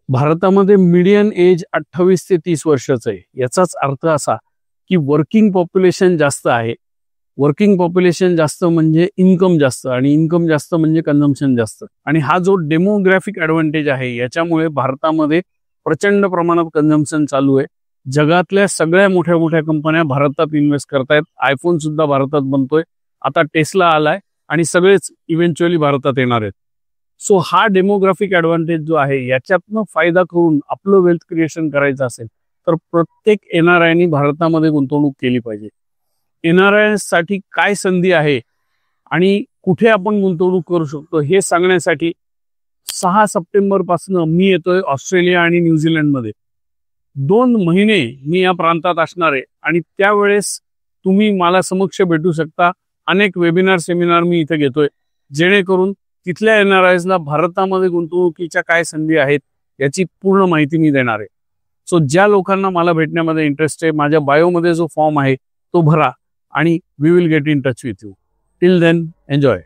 भारतामध्ये median age 28 ते 30 वर्षाचं आहे। याचाच अर्थ असा की वर्किंग पॉप्युलेशन जास्त आहे। वर्किंग पॉप्युलेशन जास्त म्हणजे इन्कम जास्त, आणि इन्कम जास्त म्हणजे कन्झम्पशन जास्त। आणि हा जो डेमोग्राफिक ॲडव्हांटेज आहे याच्यामुळे भारतामध्ये प्रचंड प्रमाणात कन्झम्पशन चालू आहे। जगातल्या सगळ्या मोठ्या मोठ्या कंपन्या भारतात इन्व्हेस्ट करतायत। आयफोन सुद्धा भारतात बनतोय, आता टेस्ला आलाय आणि सगळेच इव्हेंच्युअली भारतात येणार आहेत। सो हा डेमोग्राफिक ॲडव्हांटेज जो आहे याच्यातनं फायदा करून आपलं वेल्थ क्रिएशन करायचं असेल तर प्रत्येक एनआरआयनी भारतामध्ये गुंतवणूक केली पाहिजे। एनआरआय साठी काय संधी आहे आणि कुठे आपण गुंतवणूक करू शकतो हे सांगण्यासाठी 6 सप्टेंबर पासून मी येतोय ऑस्ट्रेलिया आणि न्यूझीलंडमध्ये। 2 महिने मी या प्रांतात असणार आहे आणि त्यावेळेस तुम्ही मला समक्ष भेटू शकता। अनेक वेबिनार सेमिनार मी इथे घेतोय, जेणेकरून तिथल्या एनआरआयजला भारतामध्ये गुंतवणुकीच्या काय संधी आहेत याची पूर्ण माहिती मी देणार आहे। सो ज्या लोकांना मला भेटण्यामध्ये इंटरेस्ट आहे, माझ्या बायोमध्ये जो फॉर्म आहे तो भरा आणि we will get in touch with you. Till then enjoy.